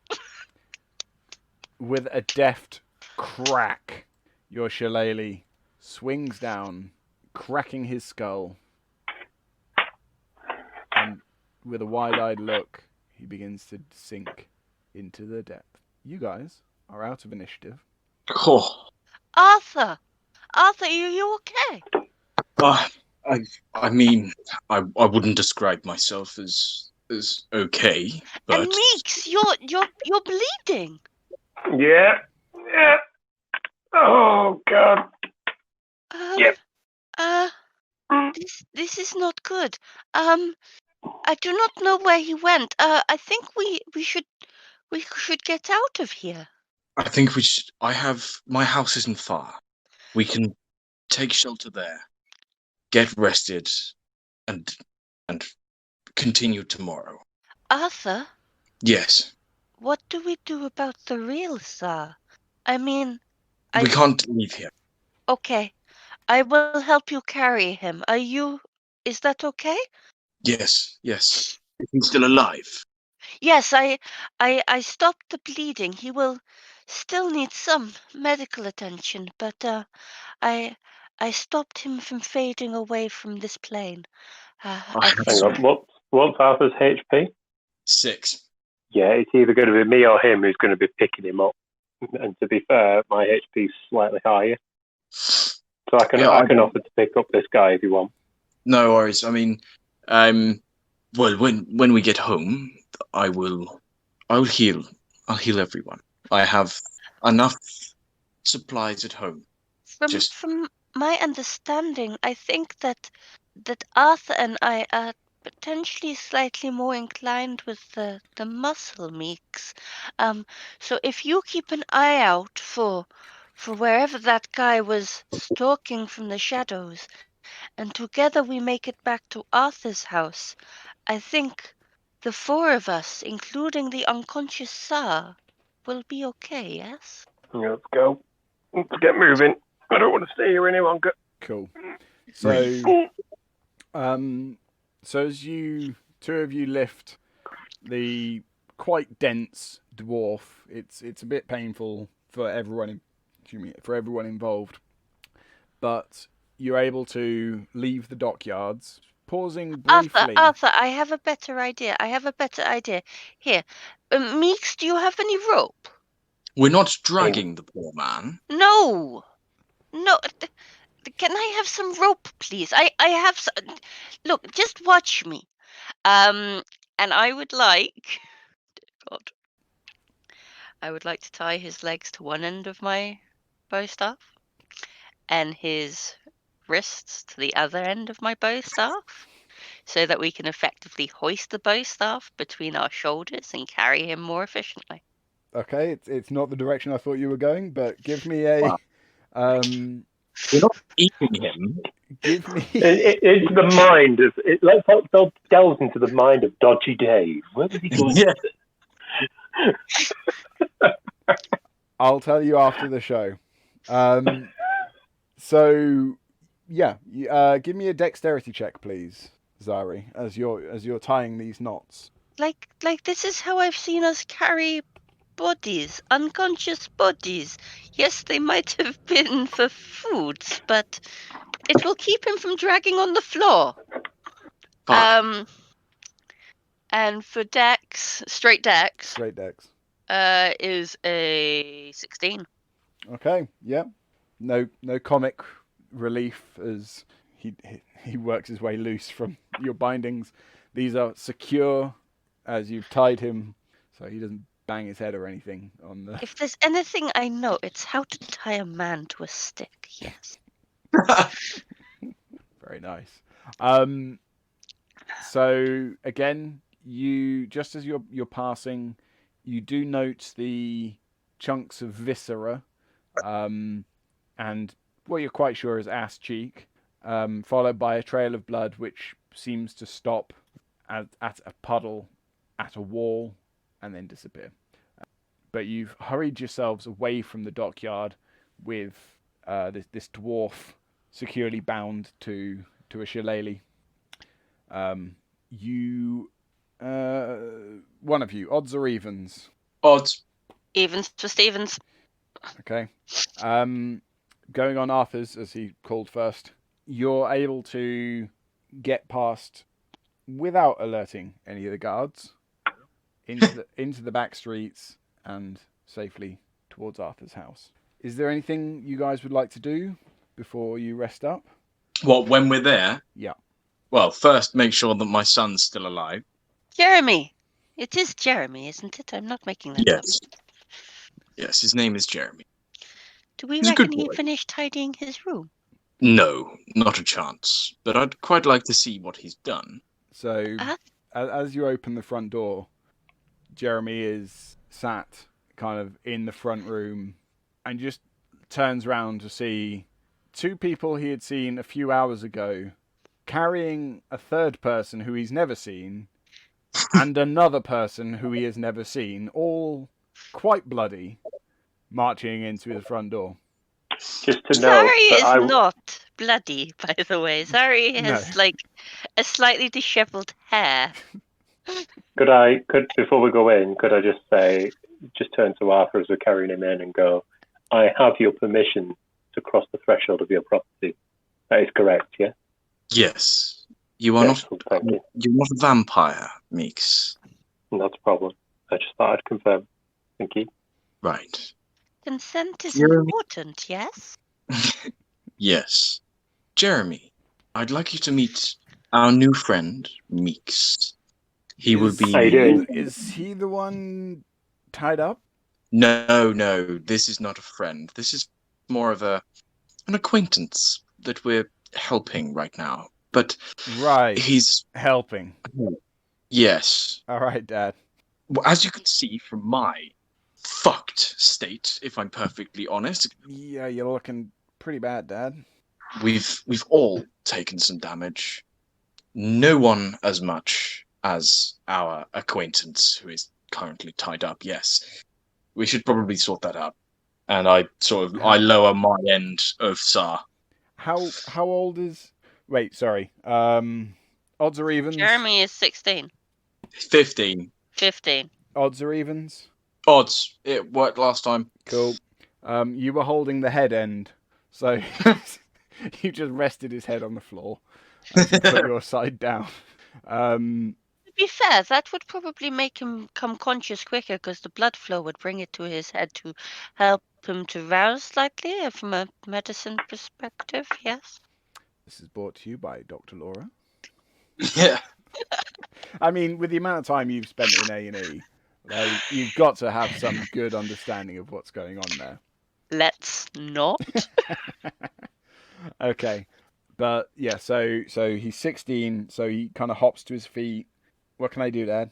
With a deft crack, your shillelagh swings down, cracking his skull. And with a wide-eyed look, he begins to sink into the depth. You guys are out of initiative. Oh. Arthur, are you okay? I mean, I wouldn't describe myself as okay, but And Meeks, you're bleeding. Yeah. Oh God. Yep. This is not good. I do not know where he went. I think we should get out of here. I think we should. My house isn't far. We can take shelter there, get rested, and continue tomorrow. Arthur, Yes. what do we do about the real Tsar? I mean, We can't leave here. Okay, I will help you carry him. Is that okay? Yes. Is he still alive? Yes, I stopped the bleeding. He will still need some medical attention, but I stopped him from fading away from this plane. I I have Hang think on. What's Arthur's HP? 6. Yeah, it's either going to be me or him who's going to be picking him up. And to be fair, my HP is slightly higher, so I can offer to pick up this guy if you want. No worries. I mean, well, when we get home, I'll heal. I'll heal everyone. I have enough supplies at home. from my understanding, I think that Arthur and I are potentially slightly more inclined with the muscle meeks. So if you keep an eye out for wherever that guy was stalking from the shadows, and together we make it back to Arthur's house, I think the 4 of us, including the unconscious Tsar, will be okay, yes? Let's go. Let's get moving. I don't want to stay here any longer. Cool. So, so as you two of you lift the quite dense dwarf, it's a bit painful for everyone involved, but you're able to leave the dockyards, pausing briefly. Arthur, I have a better idea. Here, Meeks, do you have any rope? We're not dragging the poor man. No, Can I have some rope, please? I have some... Look, just watch me. And I would like... God. I would like to tie his legs to one end of my bow staff and his wrists to the other end of my bow staff so that we can effectively hoist the bow staff between our shoulders and carry him more efficiently. Okay, it's not the direction I thought you were going, but give me a We're not eating him. give me Into the mind of let's delve into the mind of Dodgy Dave. Where was he going? Yeah. I'll tell you after the show. So yeah, give me a dexterity check, please, Zari, as you're tying these knots. Like this is how I've seen us carry bodies, unconscious bodies. Yes, they might have been for foods, but it will keep him from dragging on the floor. Fine. And for dex, straight dex, Straight dex. is a 16. Okay, yeah. No comic relief as he works his way loose from your bindings. These are secure as you've tied him so he doesn't bang his head or anything on the... If there's anything I know, it's how to tie a man to a stick. Yes. Very nice. So again, you just as you're passing, you do note the chunks of viscera, and what you're quite sure is ass cheek, followed by a trail of blood which seems to stop at a puddle at a wall and then disappear. But you've hurried yourselves away from the dockyard with this dwarf securely bound to a shillelagh. You, one of you, odds or evens? Odds. Evens for Stevens. Okay. Going on Arthur's, as he called first, you're able to get past without alerting any of the guards into the back streets and safely towards Arthur's house. Is there anything you guys would like to do before you rest up? What, when we're there? Yeah. Well, first make sure that my son's still alive. Jeremy. It is Jeremy, isn't it? I'm not making that up. Yes, his name is Jeremy. Do we He's a reckon good he boy. finished tidying his room? No, not a chance. But I'd quite like to see what he's done. So, as you open the front door, Jeremy is sat kind of in the front room and just turns around to see two people he had seen a few hours ago carrying a third person who he's never seen and another person who he has never seen, all quite bloody, marching into his front door. Just to know Zari that is not bloody, by the way. Zari has No. a slightly dishevelled hair. could before we go in, could I just say, just turn to Arthur as we're carrying him in and go, I have your permission to cross the threshold of your property. That is correct, yeah? Yes. You are not. Excellent, thank you. You're not a vampire, Meeks. Not a problem. I just thought I'd confirm. Thank you. Right. Consent is Jeremy. important, yes? Yes. Jeremy, I'd like you to meet our new friend, Meeks. He will be... How you doing? Is he the one tied up? No, this is not a friend. This is more of an acquaintance that we're helping right now. But Right. he's... Helping. Yes. All right, Dad. Well, as you can see from my fucked state, if I'm perfectly honest, Yeah, you're looking pretty bad, Dad. we've all taken some damage. No one as much as our acquaintance who is currently tied up. Yes, we should probably sort that out. And I lower my end of SAR. How old is... Wait, sorry. Odds or evens? Jeremy is 16. 15 15. Odds or evens? odds. It worked last time. Cool. You were holding the head end, so you just rested his head on the floor and you put your side down. To be fair, that would probably make him come conscious quicker because the blood flow would bring it to his head to help help him to rouse slightly from a medicine perspective, yes? This is brought to you by Dr. Laura. Yeah. I mean, with the amount of time you've spent in A&E, like, you've got to have some good understanding of what's going on there. Let's not. Okay. But yeah, so he's 16, so he kind of hops to his feet. What can I do, Dad?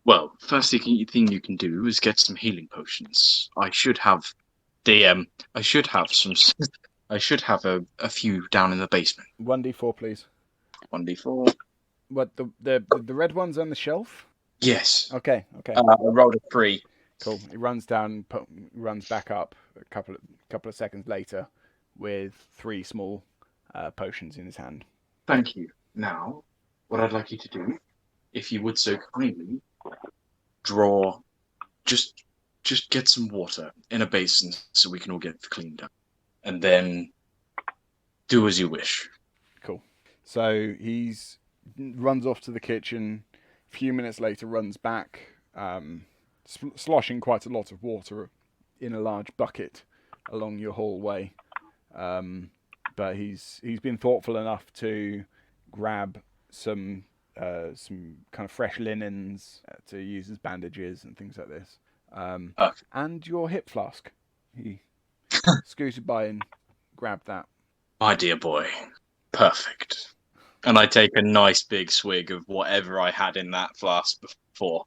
Well, first thing you can do is get some healing potions. I should have I should have some. I should have a few down in the basement. 1d4, please. 1d4. What, the red one's on the shelf? Yes. Okay. I rolled a 3. Cool. He runs down, runs back up a couple of seconds later with 3 small potions in his hand. Thank you. Now, what I'd like you to do, if you would so kindly, draw, just get some water in a basin so we can all get cleaned up, and then do as you wish. Cool. So he's runs off to the kitchen. A few minutes later, runs back, sloshing quite a lot of water in a large bucket along your hallway. But he's been thoughtful enough to grab some kind of fresh linens to use as bandages and things like this. And your hip flask. He scooted by and grabbed that. My dear boy, perfect. And I take a nice big swig of whatever I had in that flask before,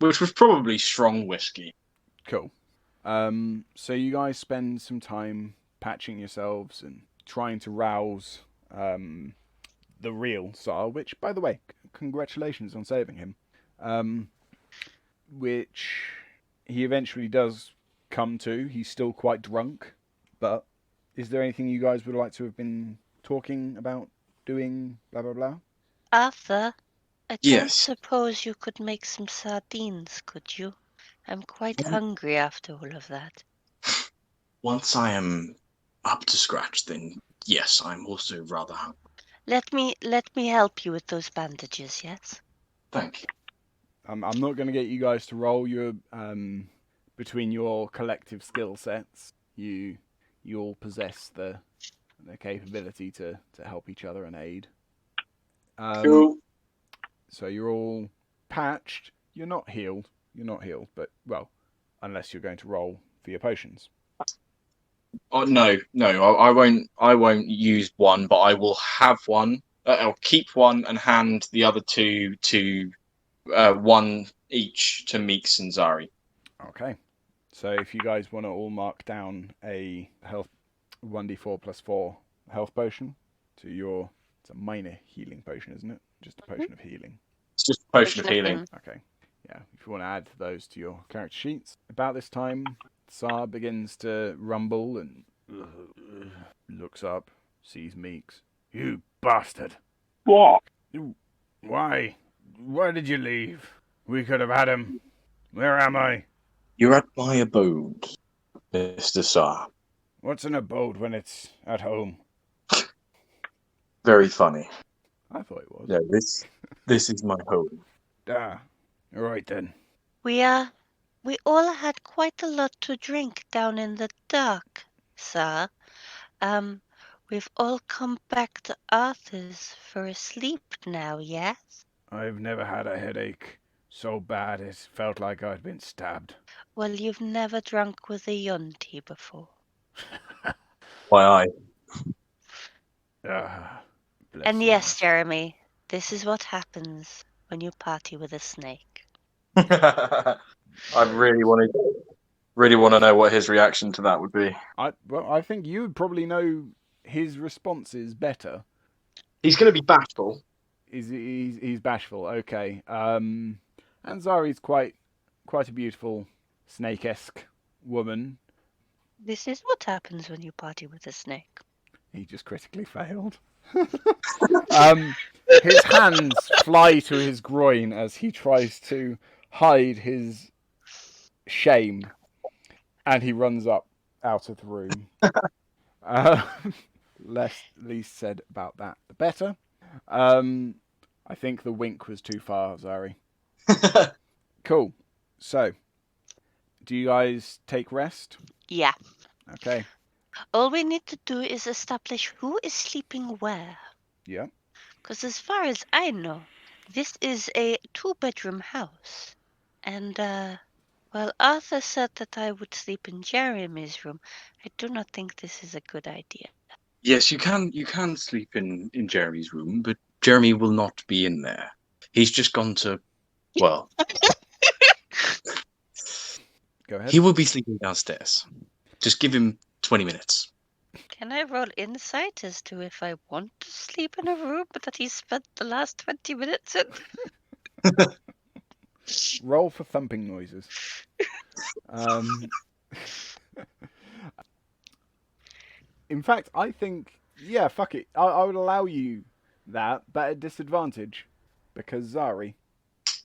which was probably strong whiskey. Cool. So you guys spend some time patching yourselves and trying to rouse the real Tsar, which, by the way, congratulations on saving him. Which he eventually does come to. He's still quite drunk, but is there anything you guys would like to have been talking about, doing, blah, blah, blah? Arthur, I don't Yes. suppose you could make some sardines, could you? I'm quite hungry after all of that. Once I am up to scratch, then yes, I'm also rather hungry. Let me help you with those bandages, yes? Thank you. I'm not going to get you guys to roll your between your collective skill sets. You all possess the capability to help each other and aid. Cool. So you're all patched. You're not healed, but, well, unless you're going to roll for your potions. Oh no, I won't use one, but I will have one. I'll keep one and hand the other two to one each to Meeks and Zari. Okay. So if you guys want to all mark down a health 1d4 plus 4 health potion to your... It's a minor healing potion, isn't it? Just a potion of healing. It's just a potion of healing. Okay. Yeah, if you want to add those to your character sheets. About this time, Tsar begins to rumble and looks up, sees Meeks. You bastard! What? Why? Why did you leave? We could have had him. Where am I? You're at my abode, Mr. Tsar. What's an abode when it's at home? Very funny. I thought it was. Yeah, this is my home. Ah, all right then. We all had quite a lot to drink down in the dark, sir. We've all come back to Arthur's for a sleep now, yes? I've never had a headache so bad it felt like I'd been stabbed. Well, you've never drunk with a Yunti before. Why Ah, bless And you. yes, Jeremy, this is what happens when you party with a snake. I really want to know what his reaction to that would be. I think you would probably know his responses better. He's going to be bashful. He's bashful. Okay. And Zari's quite a beautiful snake-esque woman. This is what happens when you party with a snake. He just critically failed. His hands fly to his groin as he tries to hide his shame, and he runs out of the room. Least said about that, the better. I think the wink was too far, Zari. Cool. So, do you guys take rest? Yeah. Okay. All we need to do is establish who is sleeping where. Yeah. Because as far as I know, this is a 2-bedroom house. And, well, Arthur said that I would sleep in Jeremy's room. I do not think this is a good idea. Yes, you can sleep in Jeremy's room, but Jeremy will not be in there. He's just gone to, well, Go ahead. he will be sleeping downstairs. Just give him 20 minutes. Can I roll insight as to if I want to sleep in a room that he spent the last 20 minutes in? Roll for thumping noises. In fact, I think, yeah, fuck it. I would allow you that, but at disadvantage. Because Zari.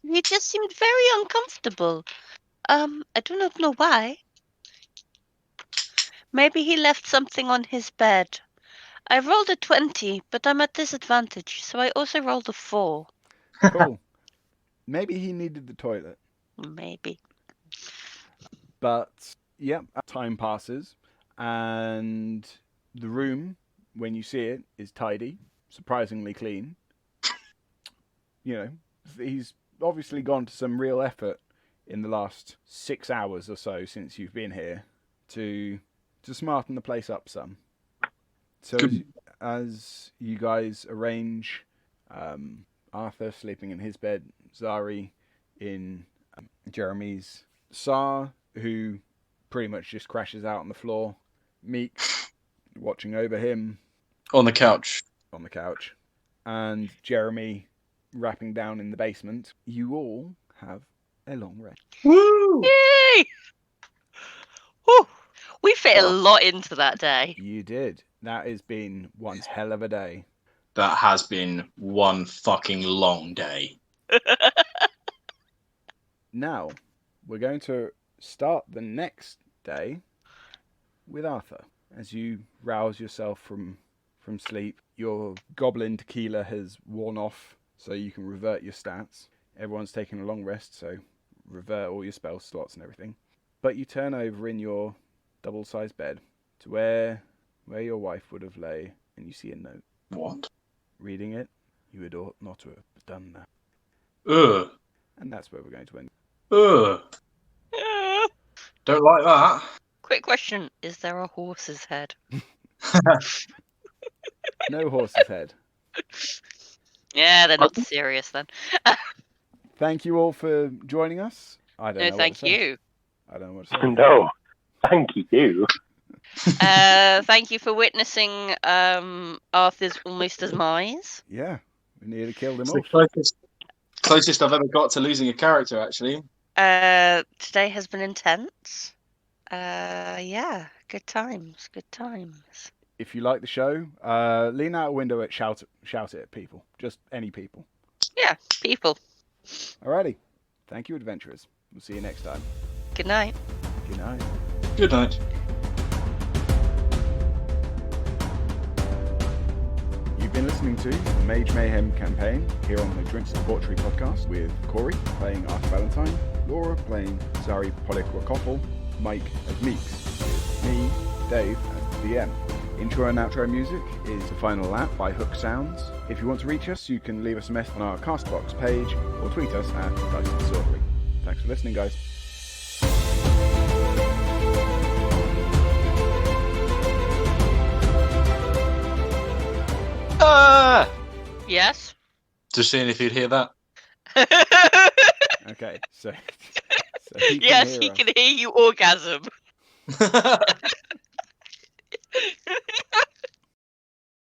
He just seemed very uncomfortable. I do not know why. Maybe he left something on his bed. I rolled a 20, but I'm at disadvantage, so I also rolled a 4. Cool. Maybe he needed the toilet. Maybe. But, yeah, time passes, and the room, when you see it, is tidy, surprisingly clean. You know, he's obviously gone to some real effort in the last 6 hours or so since you've been here to smarten the place up some. So as you guys arrange, Arthur sleeping in his bed, Zari in Jeremy's, Sar, who pretty much just crashes out on the floor, Meeks watching over him On the couch. on the couch, and Jeremy wrapping down in the basement, you all have a long rest. Woo! Yay! Whew. We fit a Wow. lot into that day. You did. That has been one hell of a day. That has been one fucking long day. Now, we're going to start the next day with Arthur. As you rouse yourself from sleep, your goblin tequila has worn off, so you can revert your stats. Everyone's taking a long rest, so revert all your spell slots and everything. But you turn over in your double-sized bed to where your wife would have lay, and you see a note. What? Reading it, you would ought not to have done that. Ugh. And that's where we're going to end. Ugh. Don't like that. Quick question, is there a horse's head? No horse's head. Yeah, they're not serious then. Thank you all for joining us. I don't know No, what thank to say. you. I don't know what to say. No, thank you. Thank you for witnessing Arthur's almost demise. Yeah, we nearly killed him It's the off. closest I've ever got to losing a character, actually. Today has been intense. Yeah, good times, good times. If you like the show, lean out a window and shout it at people. Just any people. Yeah, people. Alrighty. Thank you, adventurers. We'll see you next time. Good night. Good night. Good night. You've been listening to the Mage Mayhem campaign here on the Drinks and Debauchery podcast with Corey playing Arthur Valentine, Laura playing Zari Polikwakoffel, Mike as Meeks, with me, Dave, as the DM. Intro and outro music is The Final Lap by Hook Sounds. If you want to reach us, you can leave us a message on our Castbox page or tweet us at Dice and Swordly. Thanks for listening, guys. Yes? Just seeing if you'd hear that. Okay, so he can Yes, hear he us. can hear you orgasm.